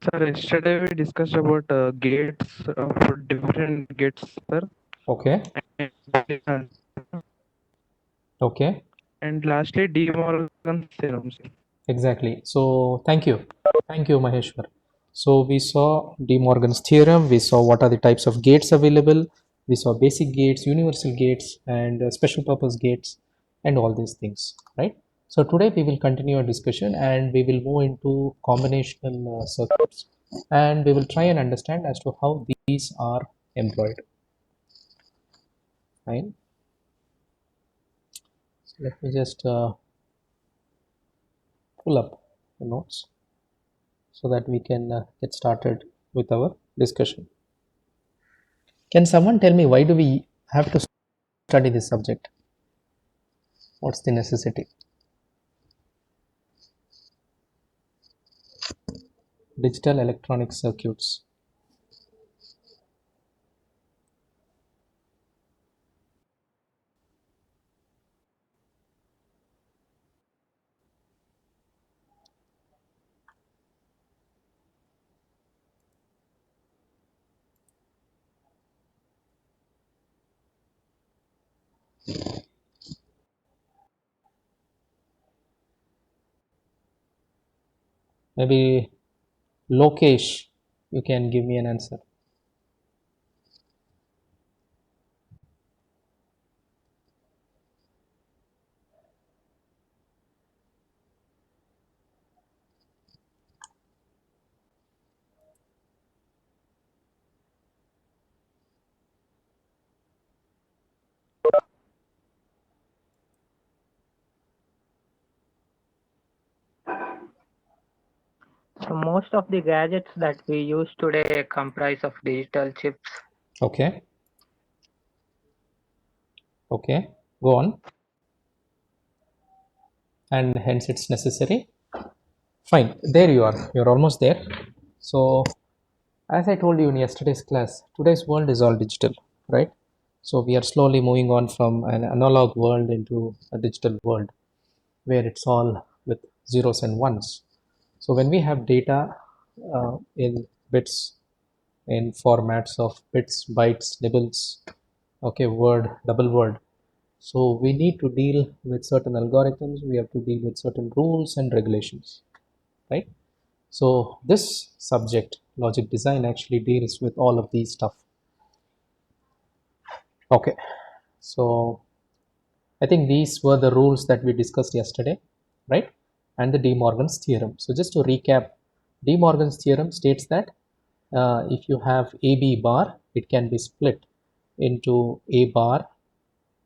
Sir, yesterday we discussed about gates of different gates, sir, Okay. and, Okay. and lastly De Morgan's theorem, sir. Exactly. So thank you. Thank you, Maheshwar. So we saw De Morgan's theorem. We saw what are the types of gates available. We saw basic gates, universal gates, and special purpose gates, and all these things, right? So today we will continue our discussion and we will move into combinational circuits, and we will try and understand as to how these are employed. Fine. So let me just pull up the notes so that we can get started with our discussion. Can someone tell me why do we have to study this subject? What's the necessity? Digital electronic circuits. Maybe Lokesh, you can give me an answer. So most of the gadgets that we use today comprise of digital chips. Okay. Okay. Go on. And hence it's necessary. Fine. There you are. You're almost there. So as I told you in yesterday's class, today's world is all digital, right? So we are slowly moving on from an analog world into a digital world where it's all with zeros and ones. So when we have data in bits, in formats of bits, bytes, nibbles, okay, word, double word. So we need to deal with certain algorithms. We have to deal with certain rules and regulations, right? So this subject, logic design, actually deals with all of these stuff. Okay, so I think these were the rules that we discussed yesterday, right? And the De Morgan's theorem. So just to recap, De Morgan's theorem states that if you have AB bar, it can be split into A bar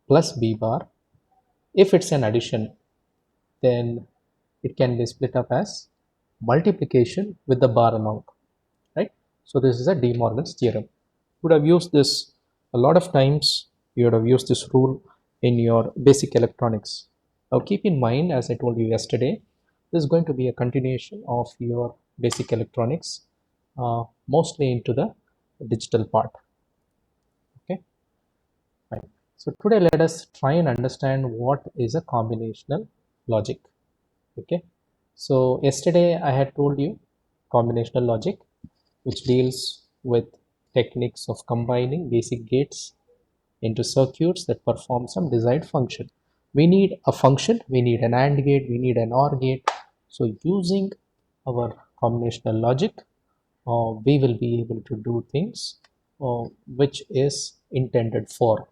plus B bar. If it's an addition, then it can be split up as multiplication with the bar amount, right? So this is a De Morgan's theorem. You would have used this a lot of times. You would have used this rule in your basic electronics. Now keep in mind, as I told you yesterday, this is going to be a continuation of your basic electronics, mostly into the digital part. Okay, fine. So today let us try and understand what is a combinational logic. Okay, so yesterday I had told you combinational logic, which deals with techniques of combining basic gates into circuits that perform some desired function. We need a function, we need an AND gate, we need an OR gate. So using our combinational logic, we will be able to do things which is intended for.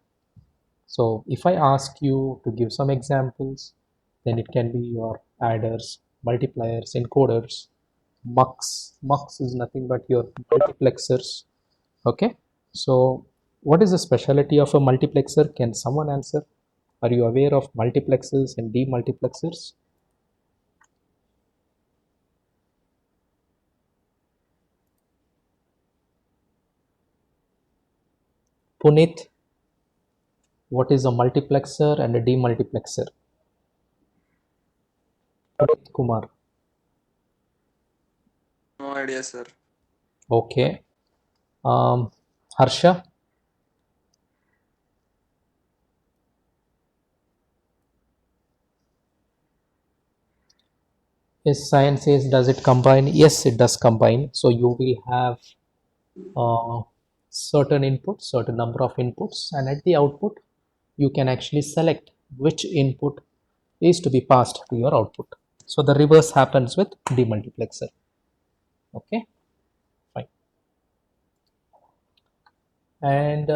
So if I ask you to give some examples, then it can be your adders, multipliers, encoders, mux. Mux is nothing but your multiplexers. Okay. So what is the specialty of a multiplexer? Can someone answer? Are you aware of multiplexers and demultiplexers? Punit, what is a multiplexer and a demultiplexer? Punit Kumar. No idea, sir. Okay. Harsha. Yes, science says, does it combine? Yes, it does combine. So you will have certain inputs, certain number of inputs, and at the output, you can actually select which input is to be passed to your output. So the reverse happens with demultiplexer. Okay, fine. And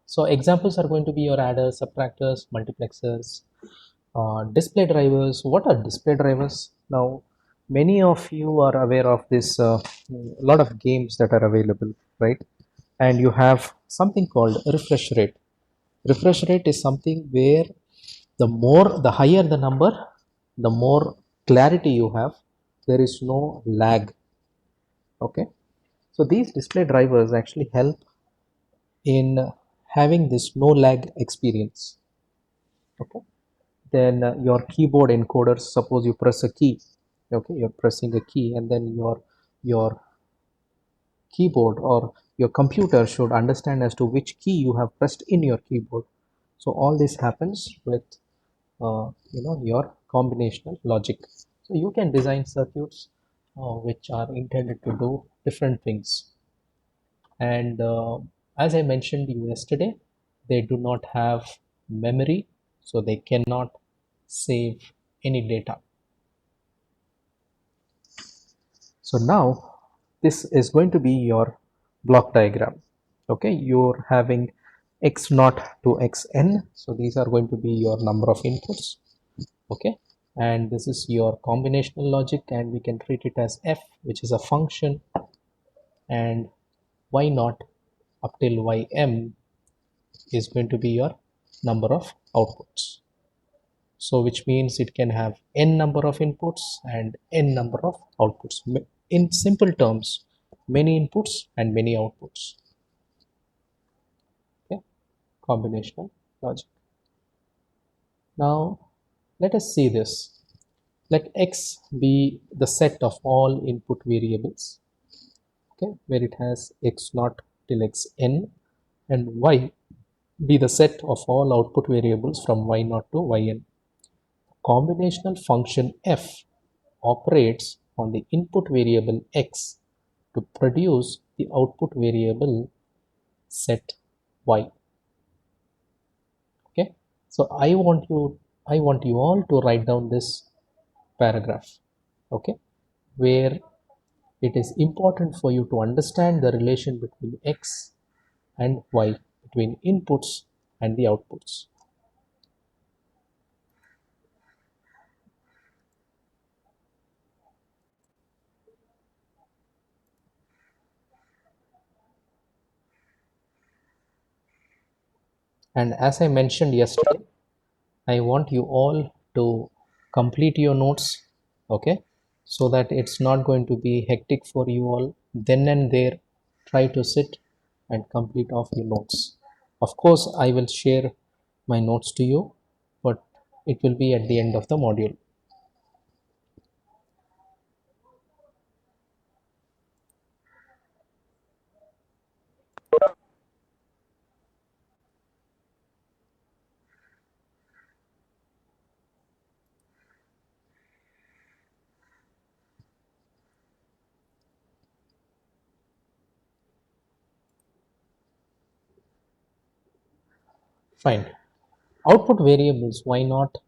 so examples are going to be your adders, subtractors, multiplexers, display drivers. What are display drivers? Now, many of you are aware of this lot of games that are available, right? And you have something called refresh rate. Refresh rate is something where the higher the number, the more clarity you have. There is no lag. Okay, so these display drivers actually help in having this no lag experience. Okay, then your keyboard encoders, suppose you press a key, okay, you're pressing a key, and then your keyboard or your computer should understand as to which key you have pressed in your keyboard. So all this happens with your combinational logic. So you can design circuits which are intended to do different things. And as I mentioned you yesterday, they do not have memory, so they cannot save any data. So now this is going to be your block diagram. Okay, you're having x naught to xn, so these are going to be your number of inputs. Okay, and this is your combinational logic, and we can treat it as f, which is a function, and y naught up till ym is going to be your number of outputs. So which means it can have n number of inputs and n number of outputs. In simple terms, many inputs and many outputs. Okay, combinational logic. Now let us see this. Let x be the set of all input variables, okay, where it has x naught till xn, and y be the set of all output variables from y naught to yn. Combinational function f operates on the input variable x to produce the output variable set y. Okay, so I want you all to write down this paragraph, okay, where it is important for you to understand the relation between x and y, between inputs and the outputs. And as I mentioned yesterday, I want you all to complete your notes, okay, so that it's not going to be hectic for you all. Then and there, try to sit and complete off your notes. Of course, I will share my notes to you, but it will be at the end of the module. Fine. Output variables y naught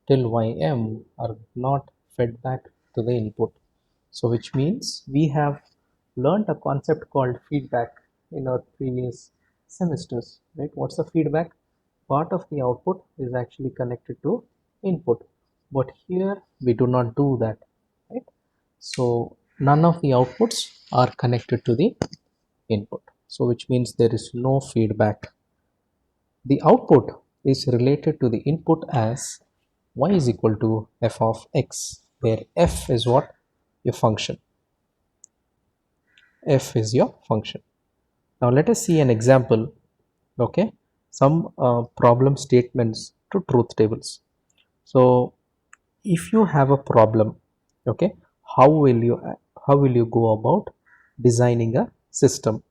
till ym are not fed back to the input. So which means we have learned a concept called feedback in our previous semesters, right? What's the feedback? Part of the output is actually connected to input, but here we do not do that, right? So none of the outputs are connected to the input. So which means there is no feedback. The output is related to the input as y is equal to f of x, where f is what? Your function. F is your function. Now let us see an example, okay? Some problem statements to truth tables. So if you have a problem, okay, how will you go about designing a system?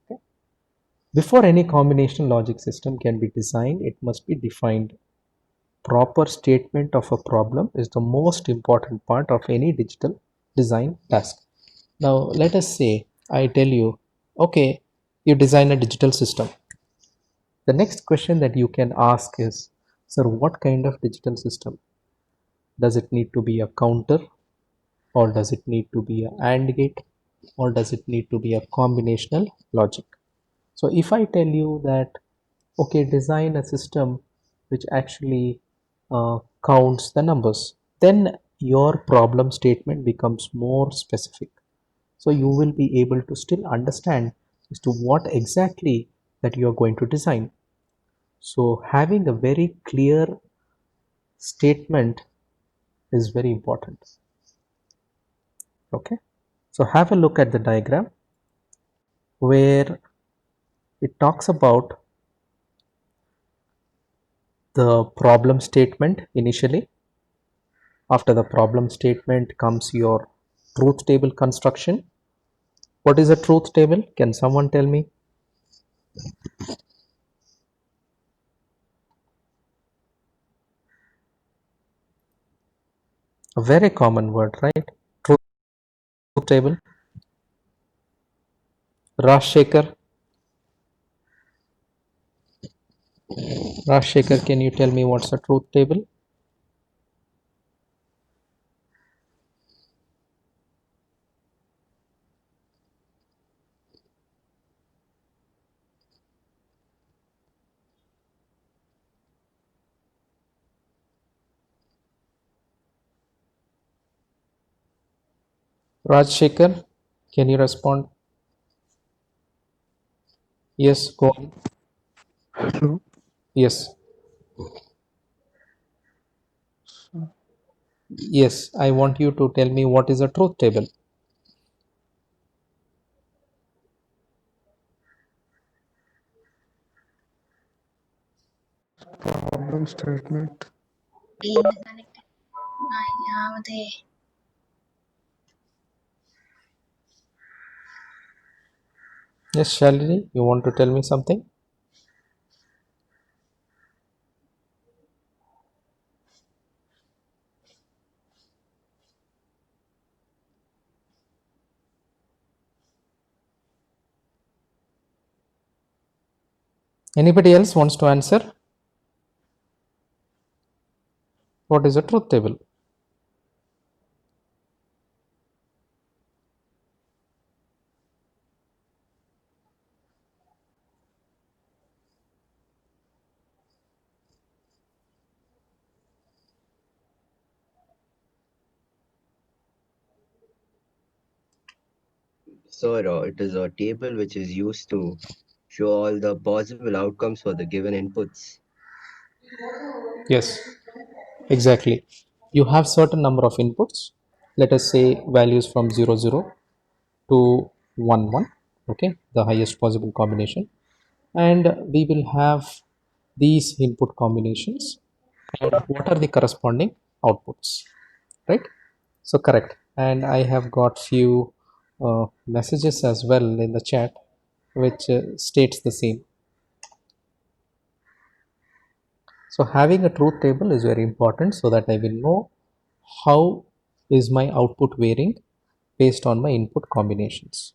Okay? Before any combinational logic system can be designed, it must be defined. proper statement of a problem is the most important part of any digital design task. Now, let us say I tell you, okay, you design a digital system. The next question that you can ask is, sir, what kind of digital system? Does it need to be a counter, or does it need to be an AND gate, or does it need to be a combinational logic? So if I tell you that, okay, design a system which actually counts the numbers, then your problem statement becomes more specific. So you will be able to still understand as to what exactly that you are going to design. So having a very clear statement is very important. Okay, so have a look at the diagram where it talks about the problem statement initially. After the problem statement comes your truth table construction. What is a truth table? Can someone tell me? A very common word, right? Truth table. Rajshekhar. Rajshekhar, can you tell me what's a truth table? Rajshekhar, can you respond? Yes, go on. Hello. Yes. Yes, I want you to tell me what is a truth table. Problem statement. Yes, Shalini, you want to tell me something? Anybody else wants to answer? What is a truth table? So it is a table which is used to show all the possible outcomes for the given inputs. Yes, exactly. You have certain number of inputs. Let us say values from 00 to 11, okay, the highest possible combination. And we will have these input combinations and what are the corresponding outputs, right? So correct. And I have got few messages as well in the chat which states the same. So having a truth table is very important so that I will know how is my output varying based on my input combinations,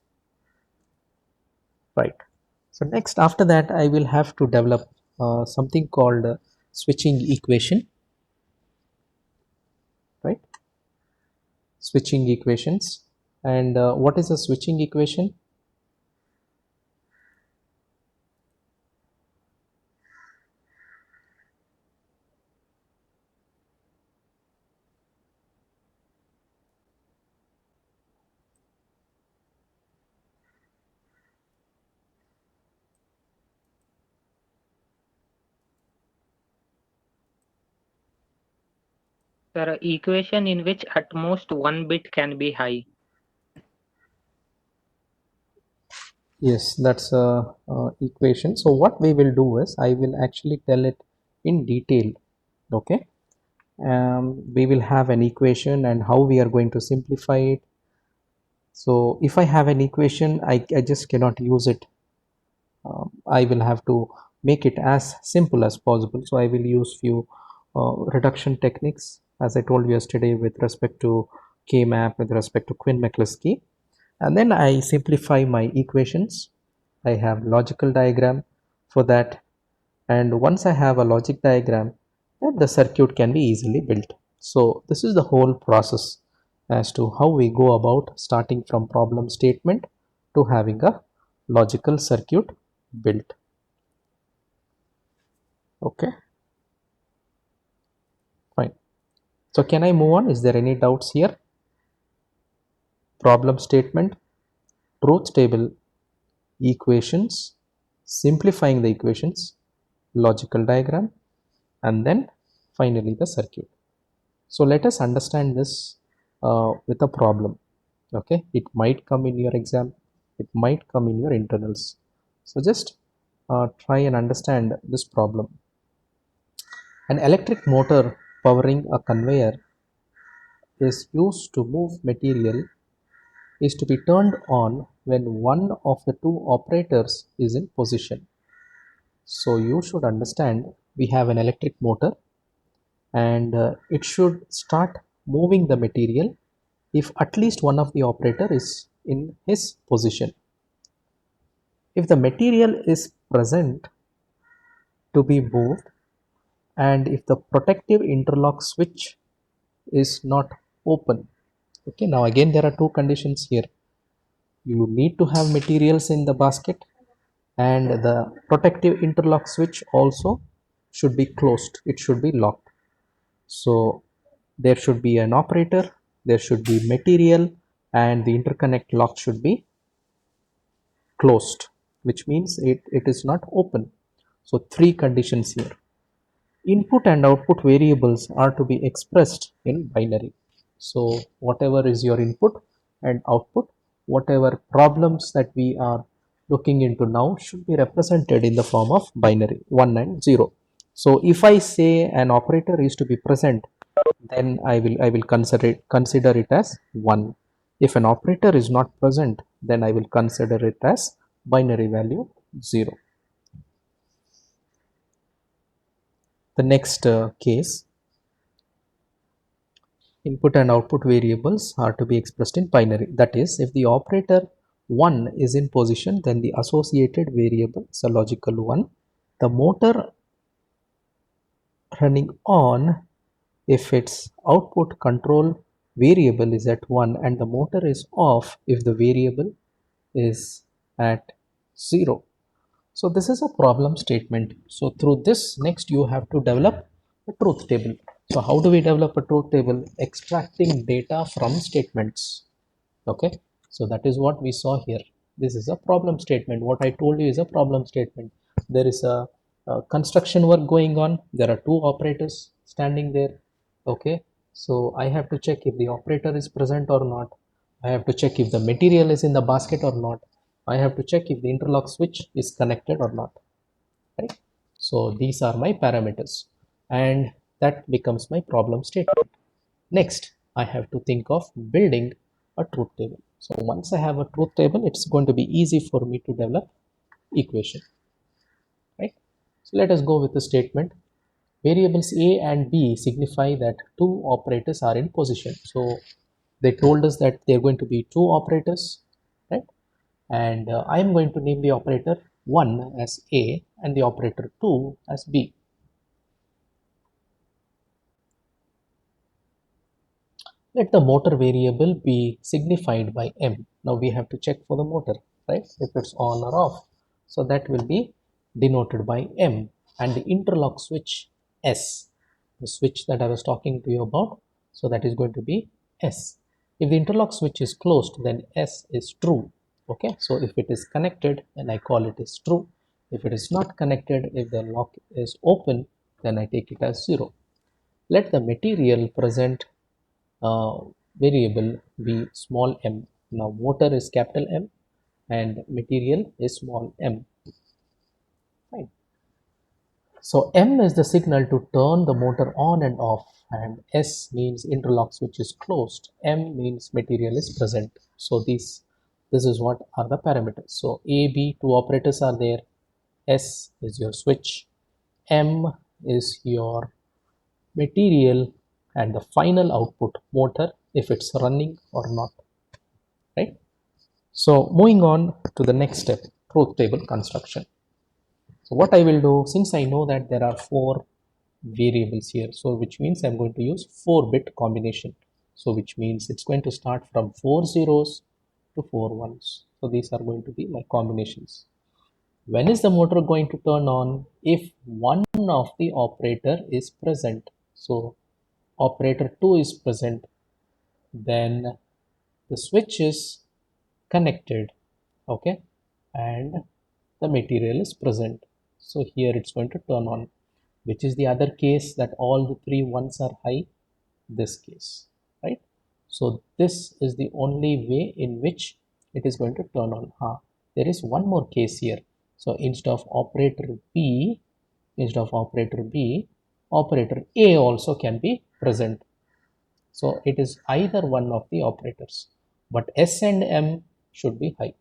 right? So next, after that, I will have to develop something called switching equation, right? Switching equations. And what is a switching equation? There are equation in which at most one bit can be high. Yes, that's a equation. So what we will do is I will actually tell it in detail, okay? We will have an equation and how we are going to simplify it. So if I have an equation, I just cannot use it. I will have to make it as simple as possible. So I will use few reduction techniques, as I told you yesterday, with respect to K-map, with respect to Quinn-McCluskey. And then I simplify my equations. I have logical diagram for that. And once I have a logic diagram, then the circuit can be easily built. So this is the whole process as to how we go about starting from problem statement to having a logical circuit built. Okay, fine. So can I move on? Is there any doubts here? Problem statement, truth table, equations, simplifying the equations, logical diagram, and then finally the circuit. So let us understand this with a problem. Okay, it might come in your exam, it might come in your internals. So just try and understand this problem. An electric motor powering a conveyor is used to move material is to be turned on when one of the two operators is in position. So you should understand we have an electric motor and it should start moving the material if at least one of the operator is in his position. If the material is present to be moved and if the protective interlock switch is not open. Okay, now again there are two conditions here. You need to have materials in the basket and the protective interlock switch also should be closed, it should be locked. So there should be an operator, there should be material, and the interconnect lock should be closed, which means it is not open. So three conditions here. Input and output variables are to be expressed in binary. So whatever is your input and output, whatever problems that we are looking into now should be represented in the form of binary 1 and 0. So if I say an operator is to be present, then I will consider it as 1. If an operator is not present, then I will consider it as binary value 0. The next case, input and output variables are to be expressed in binary. That is, if the operator 1 is in position, then the associated variable is a logical 1. The motor running on, if its output control variable is at 1 and the motor is off if the variable is at 0. So this is a problem statement. So through this, next you have to develop a truth table. So how do we develop a truth table? Extracting data from statements. Okay, so that is what we saw here. This is a problem statement. What I told you is a problem statement. There is a construction work going on. There are two operators standing there. Okay, so I have to check if the operator is present or not. I have to check if the material is in the basket or not. I have to check if the interlock switch is connected or not. Right? So these are my parameters and that becomes my problem statement. Next, I have to think of building a truth table. So once I have a truth table, it's going to be easy for me to develop equation. Right? So let us go with the statement. Variables A and B signify that two operators are in position. So they told us that they're going to be two operators, right? And I am going to name the operator 1 as A and the operator 2 as B. Let the motor variable be signified by M. Now we have to check for the motor, right? If it's on or off. So that will be denoted by M, and the interlock switch S, the switch that I was talking to you about. So that is going to be S. If the interlock switch is closed, then S is true. Okay, so if it is connected, then I call it as true. If it is not connected, if the lock is open, then I take it as 0. Let the material present variable be small m. Now motor is capital M and material is small m. Fine. So M is the signal to turn the motor on and off, and S means interlock switch is closed. M means material is present. So this is what are the parameters. So A, B, two operators are there. S is your switch. M is your material and the final output motor if it's running or not, right? So moving on to the next step, truth table construction. So what I will do, since I know that there are 4 variables here, so which means I'm going to use 4-bit combination. So which means it's going to start from 4 zeros to 4 ones. So these are going to be my combinations. When is the motor going to turn on? If one of the operator is present. So operator 2 is present, then the switch is connected, okay, and the material is present. So here it's going to turn on. Which is the other case that all the 3 ones are high? This case, right? So this is the only way in which it is going to turn on. There is one more case here. So instead of operator B, operator A also can be present. So it is either one of the operators, but S and M should be high.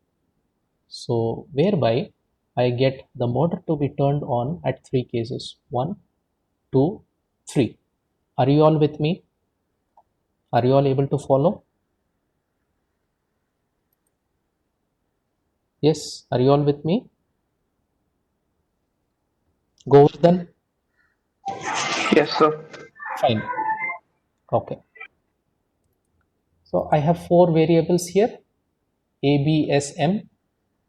So whereby I get the motor to be turned on at 3 cases, 1, 2, 3. Are you all with me? Are you all able to follow? Yes, are you all with me? Govardhan? Yes, sir. Fine. Okay. So I have 4 variables here, A, B, S, M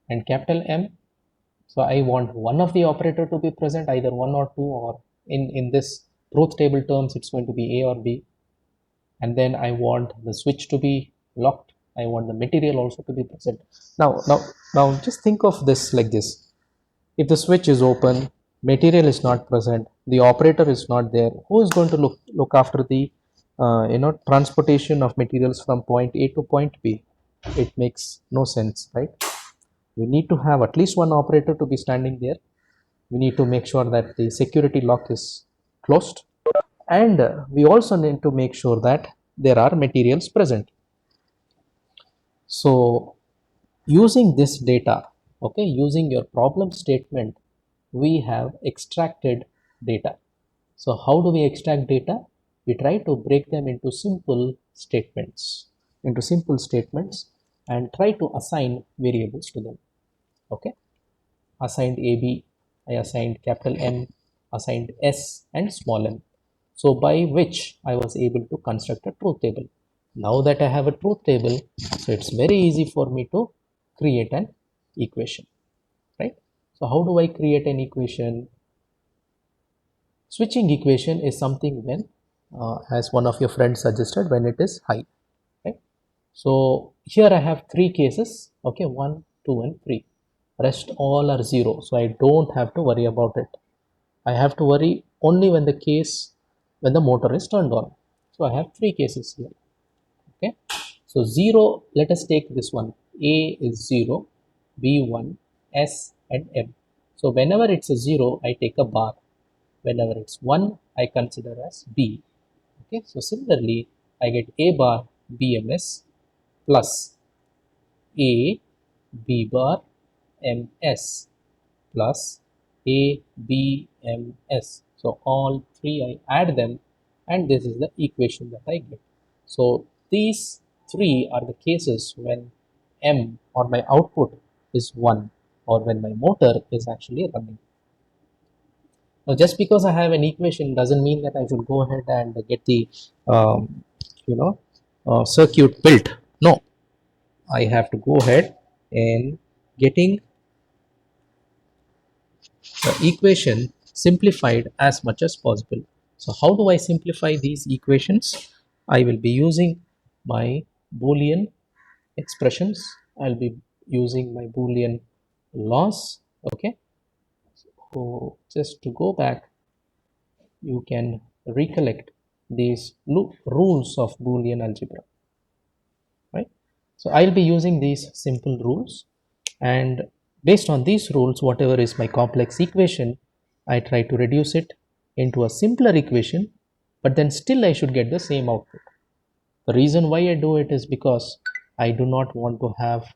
and capital M. So I want one of the operator to be present, either 1 or 2, or in this truth table terms, it's going to be A or B. And then I want the switch to be locked. I want the material also to be present. Now just think of this like this. If the switch is open, material is not present, the operator is not there, who is going to look after the transportation of materials from point A to point B? It makes no sense, right? We need to have at least one operator to be standing there. We need to make sure that the security lock is closed, and we also need to make sure that there are materials present. So using this data, okay, using your problem statement, we have extracted data. So how do we extract data? We try to break them into simple statements and try to assign variables to them. Okay, assigned AB, I assigned capital M, assigned S and small m. So by which I was able to construct a truth table. Now that I have a truth table, so it's very easy for me to create an equation, right? So how do I create an equation? Switching equation is something when, as one of your friends suggested, when it is high, right? So here I have 3 cases, okay, 1, 2 and 3. Rest all are 0, so I don't have to worry about it. I have to worry only when the motor is turned on. So I have 3 cases here, okay. So 0, let us take this one. A is 0, B 1, S and M. So whenever it's a 0, I take a bar. Whenever it's 1, I consider as B. Okay, so similarly, I get A bar BMS plus A B bar MS plus A B MS. So all 3 I add them, and this is the equation that I get. So these 3 are the cases when M or my output is 1, or when my motor is actually running. Now, just because I have an equation doesn't mean that I should go ahead and get the circuit built. No, I have to go ahead and getting the equation simplified as much as possible. So how do I simplify these equations? I will be using my Boolean expressions. I'll be using my Boolean laws. Okay, so just to go back, you can recollect these rules of Boolean algebra, right? So I'll be using these simple rules, and based on these rules, whatever is my complex equation, I try to reduce it into a simpler equation, but then still I should get the same output. The reason why I do it is because I do not want to have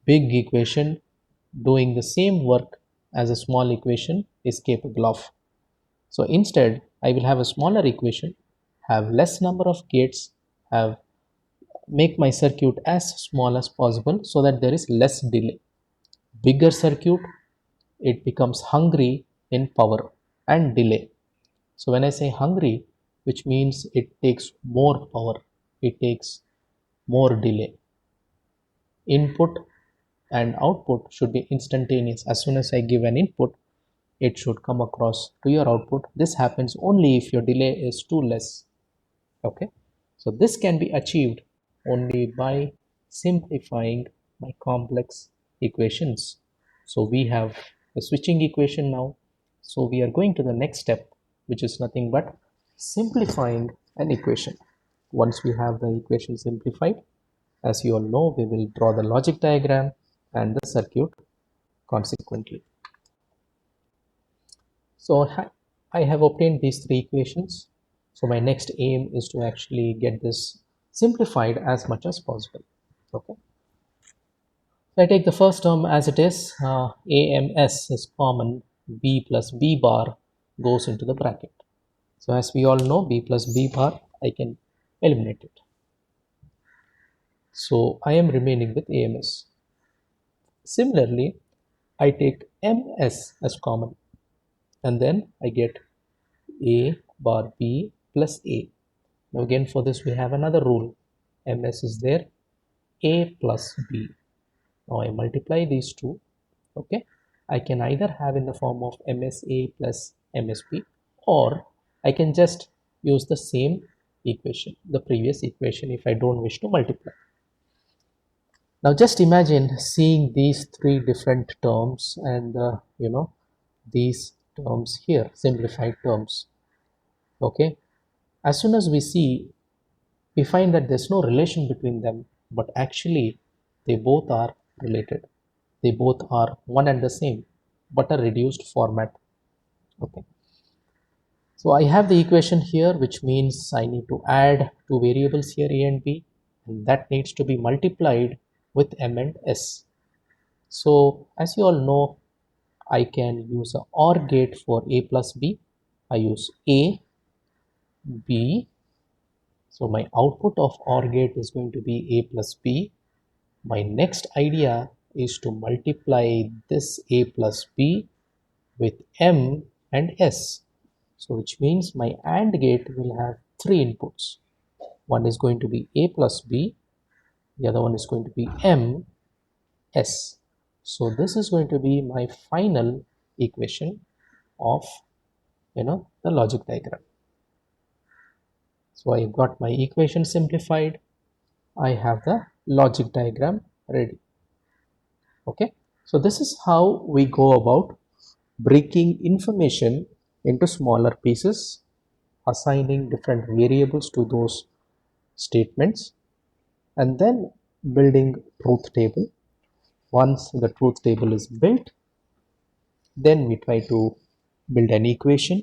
big equation doing the same work as a small equation is capable of. So instead, I will have a smaller equation, have less number of gates, have make my circuit as small as possible so that there is less delay. Bigger circuit, it becomes hungry in power and delay. So when I say hungry, which means it takes more power, it takes more delay. Input and output should be instantaneous. As soon as I give an input, it should come across to your output. This happens only if your delay is too less. Okay, so this can be achieved only by simplifying my complex equations. So we have the switching equation now. So we are going to the next step, which is nothing but simplifying an equation. Once we have the equation simplified, as you all know, we will draw the logic diagram and the circuit consequently. So I have obtained these three equations. So my next aim is to actually get this simplified as much as possible. Okay. So I take the first term as it is. AMS is common. B plus B bar goes into the bracket. So as we all know, B plus B bar, I can eliminate it. So I am remaining with AMS. Similarly, I take MS as common, and then I get A bar B plus A. Now again, for this we have another rule. MS is there, A plus B. Now I multiply these two. Okay, I can either have in the form of MSA plus MSB, or I can just use the same equation, the previous equation, if I don't wish to multiply. Now just imagine seeing these three different terms and these terms here, simplified terms. Okay, as soon as we see, we find that there's no relation between them, but actually they both are related. They both are one and the same, but a reduced format. Okay, so I have the equation here, which means I need to add two variables here, A and B, and that needs to be multiplied with M and S. So as you all know, I can use a OR gate for A plus B. I use A, B. So my output of OR gate is going to be A plus B. My next idea is to multiply this A plus B with M and S. So which means my AND gate will have three inputs. One is going to be A plus B, the other one is going to be M, S. So this is going to be my final equation of the logic diagram. So I got my equation simplified. I have the logic diagram ready. Okay, so this is how we go about breaking information into smaller pieces, assigning different variables to those statements, and then building truth table. Once the truth table is built, then we try to build an equation.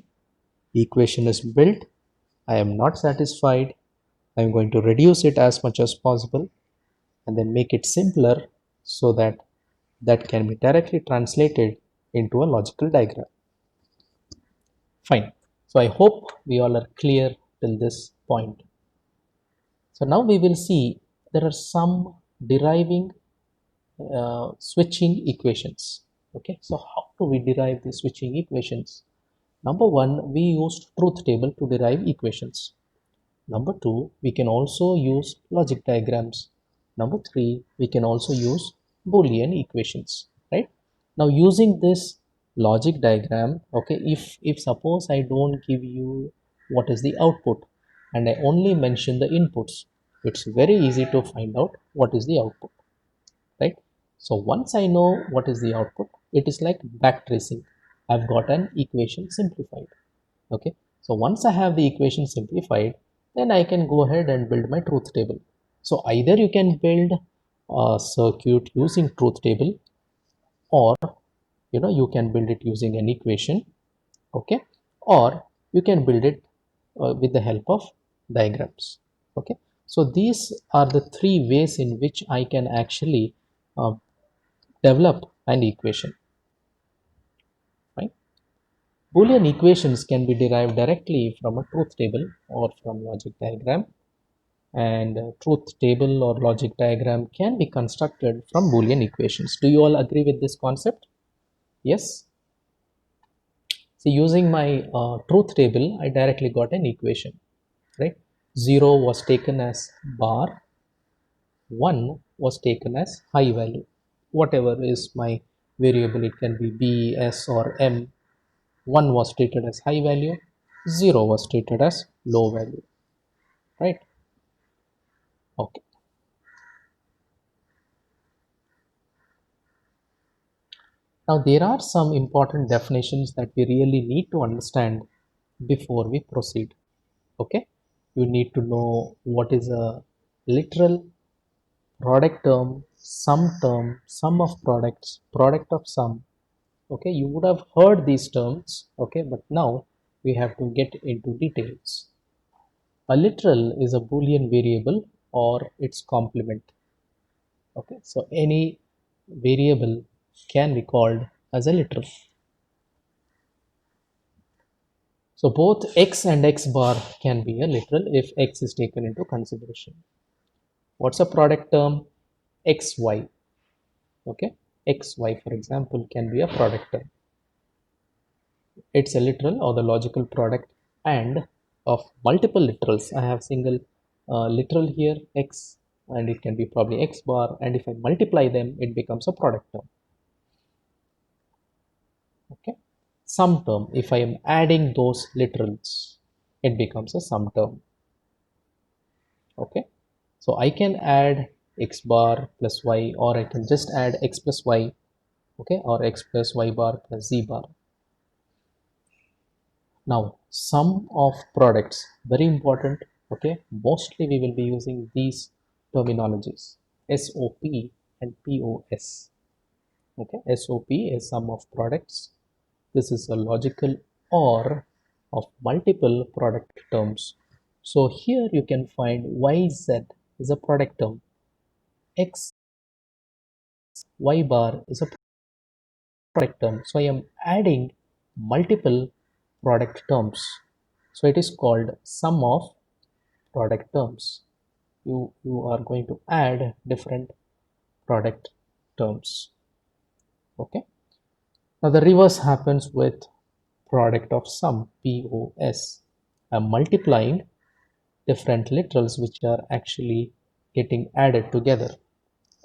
Equation is built. I am not satisfied. I am going to reduce it as much as possible and then make it simpler so that that can be directly translated into a logical diagram. Fine. So I hope we all are clear till this point. So now we will see there are some deriving switching equations. Okay, so how do we derive the switching equations? Number one, we used truth table to derive equations. Number two, we can also use logic diagrams. Number three, we can also use Boolean equations, right? Now using this logic diagram, okay, if suppose I don't give you what is the output and I only mention the inputs, it's very easy to find out what is the output, right? So once I know what is the output, it is like back tracing. I've got an equation simplified. Okay, so once I have the equation simplified, then I can go ahead and build my truth table. So either you can build a circuit using truth table, or you can build it using an equation, okay, or you can build it with the help of diagrams. Okay, so these are the three ways in which I can actually develop an equation, right? Boolean equations can be derived directly from a truth table or from logic diagram, and truth table or logic diagram can be constructed from Boolean equations. Do you all agree with this concept? Yes. See, using my truth table, I directly got an equation, right? 0 was taken as bar, 1 was taken as high value. Whatever is my variable, it can be b, s, or m. 1 was treated as high value, 0 was treated as low value, right? Okay. Now there are some important definitions that we really need to understand before we proceed. Okay, you need to know what is a literal, product term, sum of products, product of sum. Okay, you would have heard these terms, okay, but now we have to get into details. A literal is a Boolean variable or its complement. Okay, so any variable can be called as a literal. So both x and x bar can be a literal if x is taken into consideration. What's a product term? xy. Okay, xy for example can be a product term. It's a literal or the logical product and of multiple literals. I have single literal here x, and it can be probably x bar, and if I multiply them it becomes a product term. Okay, sum term, if I am adding those literals it becomes a sum term. Okay, so I can add x bar plus y, or I can just add x plus y, okay, or x plus y bar plus z bar. Now sum of products, very important. Okay, mostly we will be using these terminologies, SOP and POS. Okay, SOP is sum of products. This is a logical OR of multiple product terms. So here you can find YZ is a product term, X Y bar is a product term. So I am adding multiple product terms. So it is called sum of product terms. You are going to add different product terms. Okay. Now the reverse happens with product of sum, POS. I'm multiplying different literals which are actually getting added together.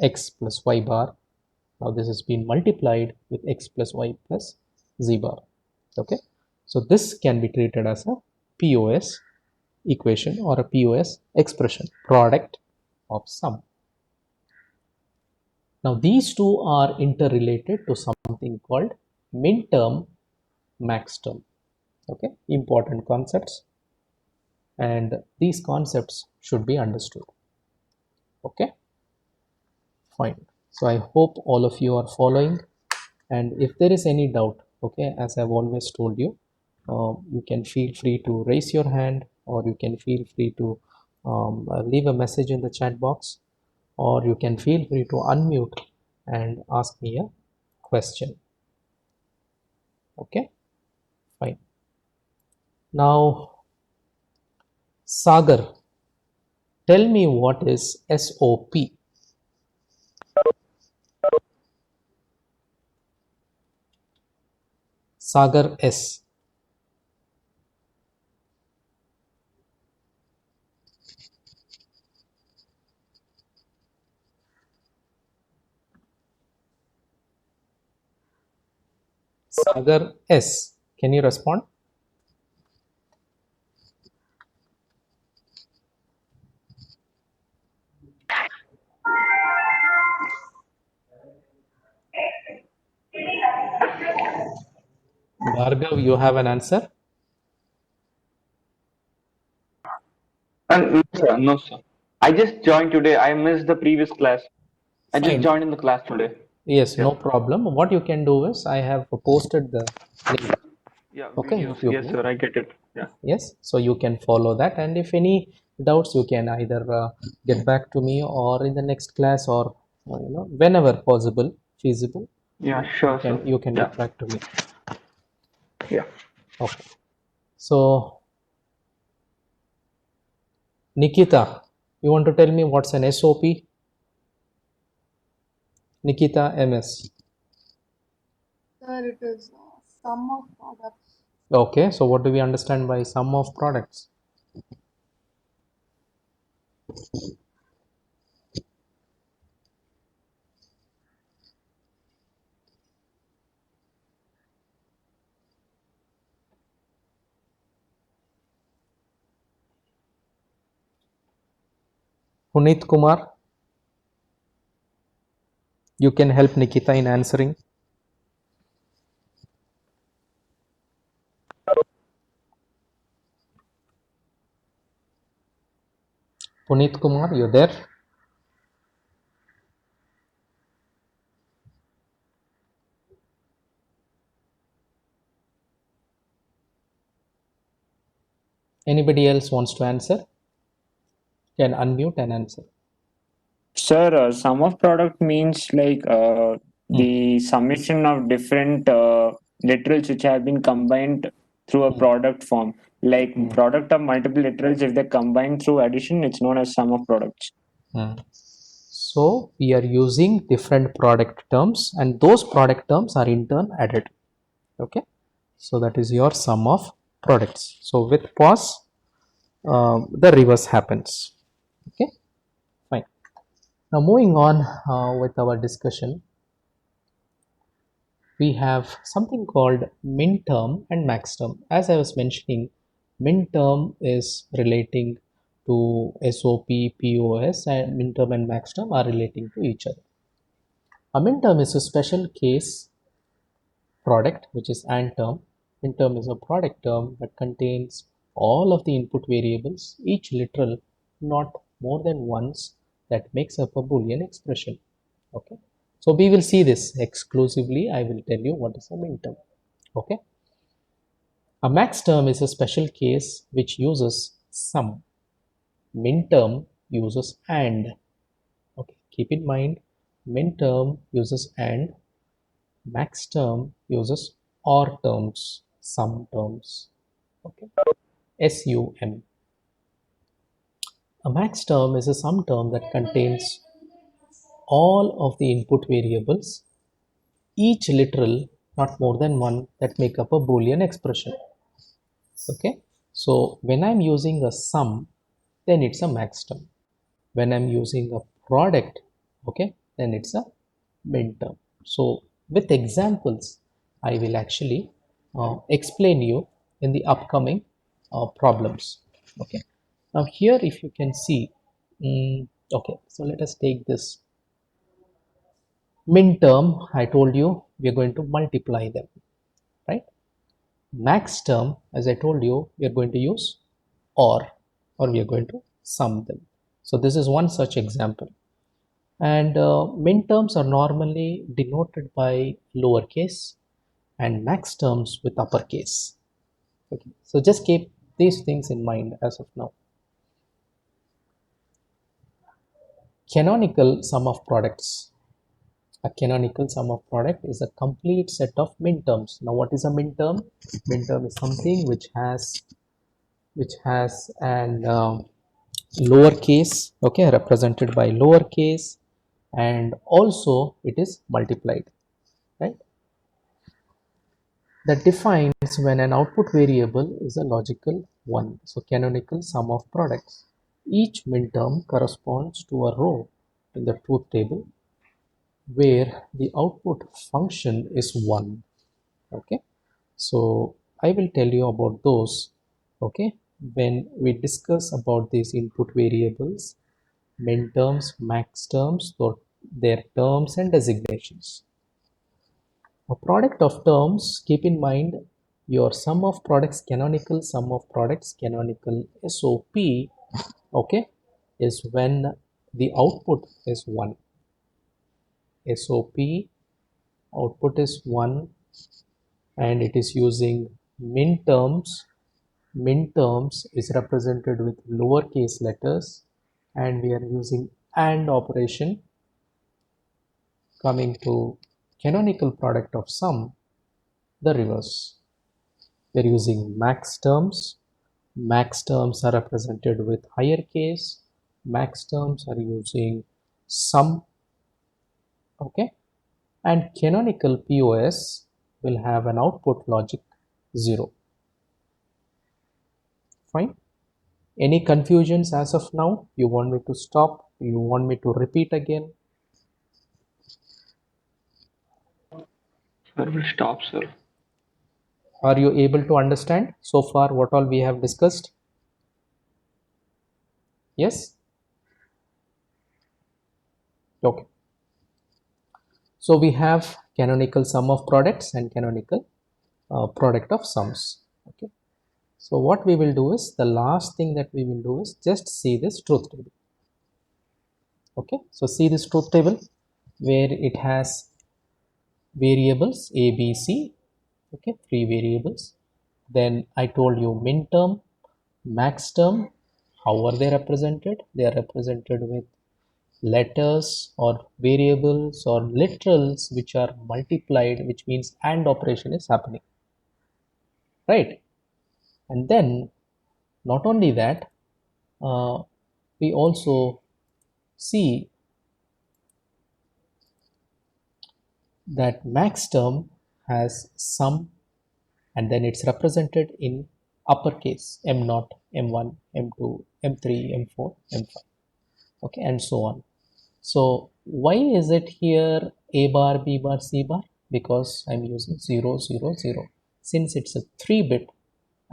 X plus y bar. Now this has been multiplied with x plus y plus z bar. Okay, so this can be treated as a POS equation or a POS expression, product of sum. Now these two are interrelated to something called min term, max term. Okay, important concepts, and these concepts should be understood. Okay, fine. So I hope all of you are following, and if there is any doubt, okay, as I've always told you, you can feel free to raise your hand, or you can feel free to leave a message in the chat box, or you can feel free to unmute and ask me a question. Okay, fine. Now Sagar, tell me what is SOP. Sagar S. Sagar S. Can you respond? Bhargav, you have an answer? No, sir. No, sir. I just joined today. I missed the previous class. I just Fine. joined in the class today. Yes, Yeah. no problem. What you can do is I have posted the link. Yeah, Okay, videos. if you Yes, sir. I get it. Yeah. yes, so you can follow that, and if any doubts you can either get back to me or in the next class, or whenever possible, feasible, Yeah, sure, sir. you can Yeah. get back to me. Yeah. Okay. So Nikita, you want to tell me what's an SOP? Nikita MS. Sir, it is sum of products. Okay, so what do we understand by sum of products? Punit Kumar, you can help Nikita in answering. Punit Kumar, you there? Anybody else wants to answer? Can unmute and answer. Sir, sum of product means like the summation of different literals which have been combined through a product form. Like product of multiple literals, if they combine through addition, it's known as sum of products. So we are using different product terms, and those product terms are in turn added. Okay, so that is your sum of products. So with pause, the reverse happens. Okay, fine. Now moving on with our discussion, we have something called min term and max term. As I was mentioning, min term is relating to SOP, POS, and min term and max term are relating to each other. A min term is a special case product, which is AND term. Min term is a product term that contains all of the input variables, each literal not more than once, that makes up a Boolean expression. Okay, so we will see this exclusively. I will tell you what is a min term. Okay, a max term is a special case which uses sum. Min term uses AND. Okay, keep in mind, min term uses AND, max term uses OR terms, sum terms. Okay, SUM. A max term is a sum term that contains all of the input variables, each literal not more than one, that make up a Boolean expression. Okay, so when I'm using a sum, then it's a max term. When I'm using a product, okay, then it's a min term. So with examples, I will actually explain you in the upcoming problems. Okay, now here if you can see, okay, so let us take this min term. I told you we are going to multiply them, right? Max term, as I told you, we are going to use or we are going to sum them. So this is one such example. And min terms are normally denoted by lowercase and max terms with uppercase. Okay, so just keep these things in mind as of now. Canonical sum of products. A canonical sum of product is a complete set of min terms. Now what is a min term? Min term is something which has an lowercase, okay, represented by lowercase, and also it is multiplied, right? That defines when an output variable is a logical one. So canonical sum of products. Each min term corresponds to a row in the truth table where the output function is 1. Okay, so I will tell you about those, okay, when we discuss about these input variables, min terms, max terms, or their terms and designations. A product of terms, keep in mind your sum of products, canonical sum of products, canonical SOP, okay, is when the output is 1. SOP output is 1 and it is using min terms. Min terms is represented with lowercase letters and we are using AND operation. Coming to canonical product of sum, the reverse. We're using max terms. Max terms are represented with higher case. Max terms are using sum. Okay. And canonical POS will have an output logic 0. Fine. Any confusions as of now? You want me to stop? You want me to repeat again? Sir, will stop, sir. Are you able to understand so far what all we have discussed? Yes? Okay. So we have canonical sum of products and canonical product of sums. Okay. So what we will do is, the last thing that we will do is just see this truth table. Okay. So see this truth table where it has variables A, B, C. Okay. 3 variables. Then I told you min term, max term. How are they represented? They are represented with letters or variables or literals which are multiplied, which means AND operation is happening, right? And then not only that, we also see that max term has sum, and then it's represented in uppercase M0, M1, M2, M3, M4, M5, okay, and so on. So why is it here A bar, B bar, C bar? Because I'm using 0, 0, 0. Since it's a 3-bit,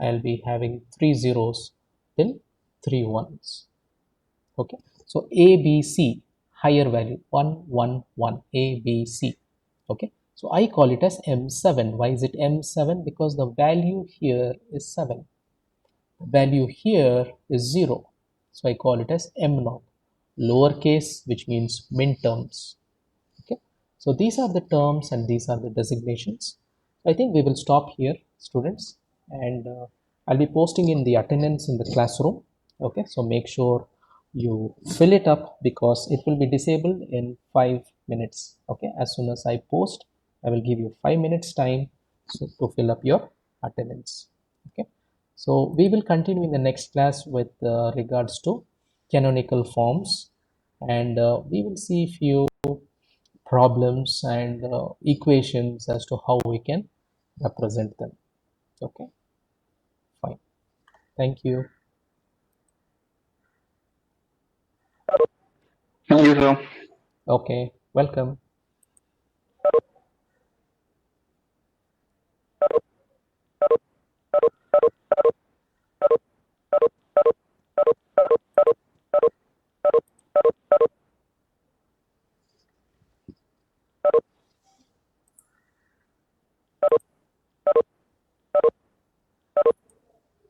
I'll be having 3 zeros till 3 ones. Okay, so A, B, C, higher value 1, 1, 1, A, B, C. Okay, so I call it as M7. Why is it M7? Because the value here is 7. The value here is 0. So I call it as M0. Lowercase, which means min terms. Okay, so these are the terms and these are the designations. I think we will stop here, students, and I'll be posting in the attendance in the classroom. Okay, so make sure you fill it up because it will be disabled in 5 minutes. Okay, as soon as I post, I will give you 5 minutes time to fill up your attendance. Okay, so we will continue in the next class with regards to canonical forms, and we will see few problems and equations as to how we can represent them. Okay, fine. Thank you. Thank you, sir. Okay, welcome.